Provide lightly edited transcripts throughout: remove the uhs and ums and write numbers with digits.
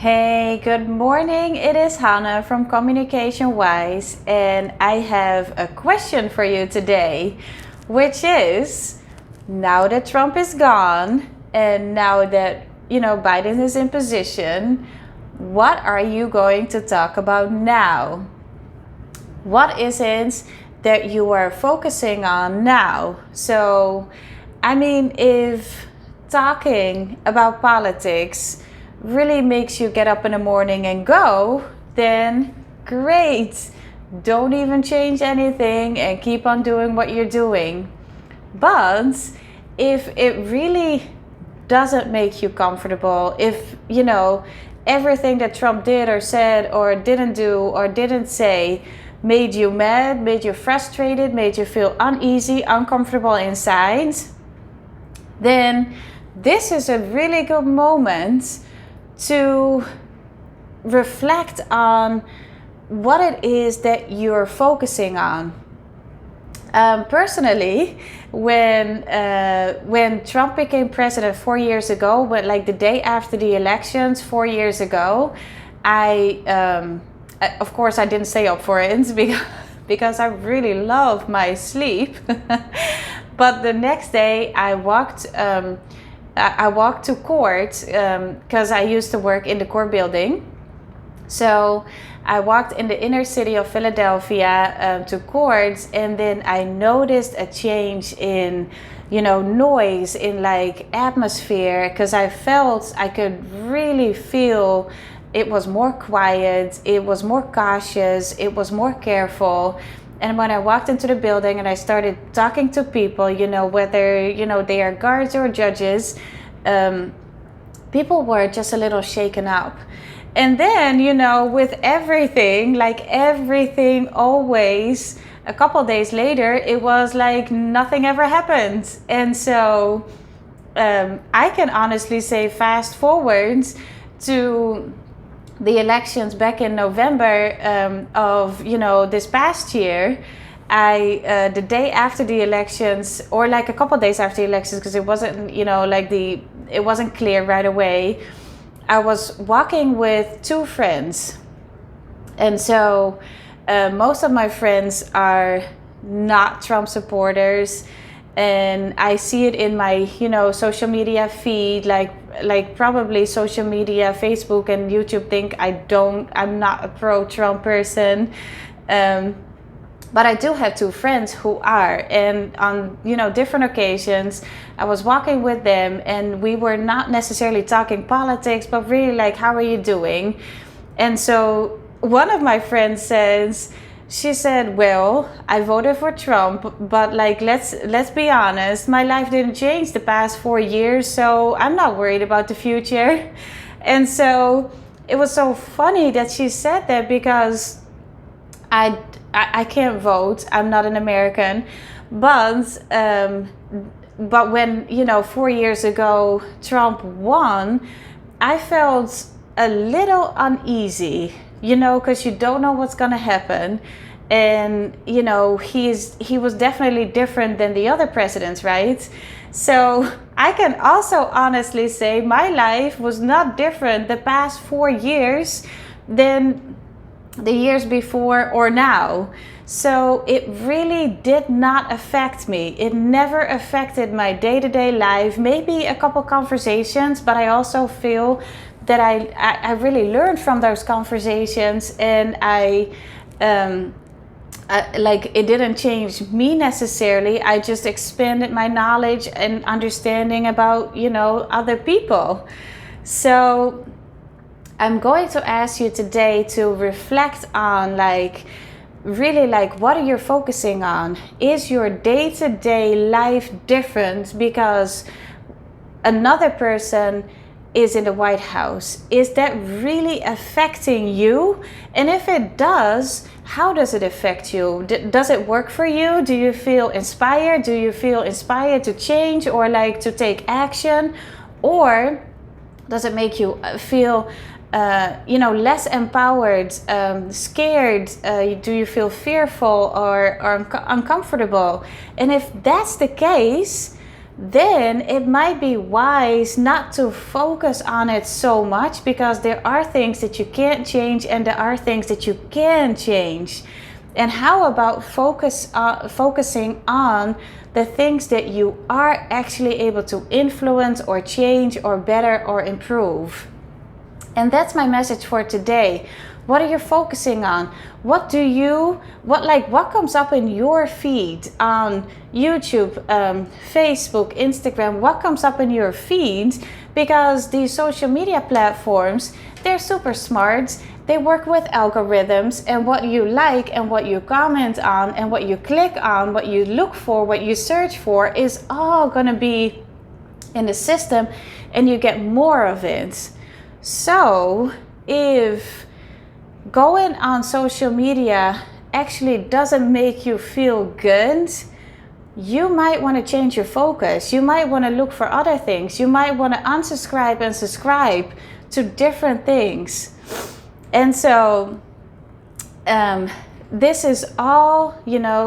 Hey, good morning. It is Hannah from Communication Wise, and I have a question for you today, which is now that Trump is gone and now that, Biden is in position, what are you going to talk about now? What is it that you are focusing on now? So, if talking about politics really makes you get up in the morning and go, then great. Don't even change anything and keep on doing what you're doing. But if it really doesn't make you comfortable, if, everything that Trump did or said or didn't do or didn't say made you mad, made you frustrated, made you feel uneasy, uncomfortable inside, then this is a really good moment to reflect on what it is that you're focusing on. Personally, when Trump became president 4 years ago, but like the day after the elections 4 years ago, of course I didn't stay up for it because I really love my sleep. But the next day I walked to court because I used to work in the court building. So I walked in the inner city of Philadelphia to court, and then I noticed a change in, noise, in like atmosphere, because I could really feel it was more quiet, it was more cautious, it was more careful. And when I walked into the building and I started talking to people, whether, they are guards or judges, people were just a little shaken up. And then, with everything, like everything always, a couple days later, it was like nothing ever happened. And so I can honestly say fast forward to the elections back in November of this past year. The day after the elections, or like a couple days after the elections, because it wasn't it wasn't clear right away, I was walking with two friends. And so most of my friends are not Trump supporters, and I see it in my social media feed, like probably social media, Facebook and YouTube think I'm not a pro-Trump person, but I do have two friends who are, and on different occasions I was walking with them and we were not necessarily talking politics, but really like, how are you doing? And so one of my friends she said, well, I voted for Trump, but like, let's be honest, my life didn't change the past 4 years, so I'm not worried about the future. And so it was so funny that she said that, because I can't vote, I'm not an American, but when 4 years ago Trump won, I felt a little uneasy, because you don't know what's gonna happen. And he was definitely different than the other presidents, right? So I can also honestly say my life was not different the past 4 years than the years before or now. So it really did not affect me. It never affected my day-to-day life. Maybe a couple conversations, but I also feel that I really learned from those conversations, and it didn't change me necessarily. I just expanded my knowledge and understanding about other people. So I'm going to ask you today to reflect on really what are you focusing on? Is your day-to-day life different because another person is in the White House? Is that really affecting you? And if it does, how does it affect you? Does it work for you? Do you feel inspired? Do you feel inspired to change or to take action? Or does it make you feel less empowered, scared? Do you feel fearful or uncomfortable? And if that's the case, then it might be wise not to focus on it so much, because there are things that you can't change and there are things that you can change. And how about focusing on the things that you are actually able to influence or change or better or improve? And that's my message for today. What are you focusing on? What comes up in your feed on YouTube, Facebook, Instagram? What comes up in your feed? Because these social media platforms, they're super smart. They work with algorithms, and what you like and what you comment on and what you click on, what you look for, what you search for is all gonna be in the system, and you get more of it. So if going on social media actually doesn't make you feel good, you might want to change your focus. You might want to look for other things. You might want to unsubscribe and subscribe to different things. And so this is all,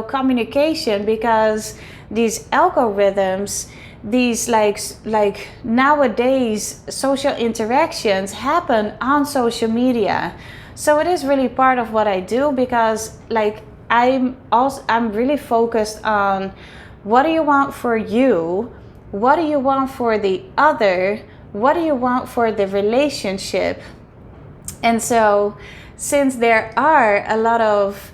communication, because these algorithms, these like nowadays social interactions happen on social media. So it is really part of what I do, because I'm really focused on, what do you want for you? What do you want for the other? What do you want for the relationship? And so since there are a lot of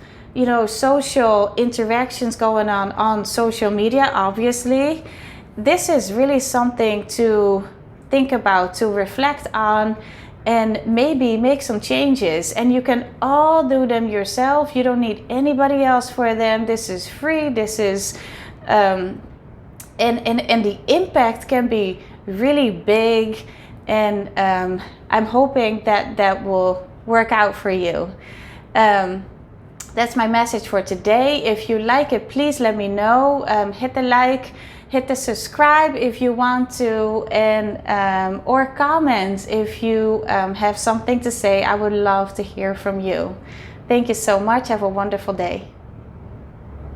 social interactions going on social media, obviously this is really something to think about, to reflect on, and maybe make some changes. And you can all do them yourself. You don't need anybody else for them. This is free. This is and the impact can be really big. And I'm hoping that will work out for you. That's my message for today. If you like it, please let me know. Hit the like, hit the subscribe if you want to, and or comment if you have something to say. I would love to hear from you. Thank you so much. Have a wonderful day.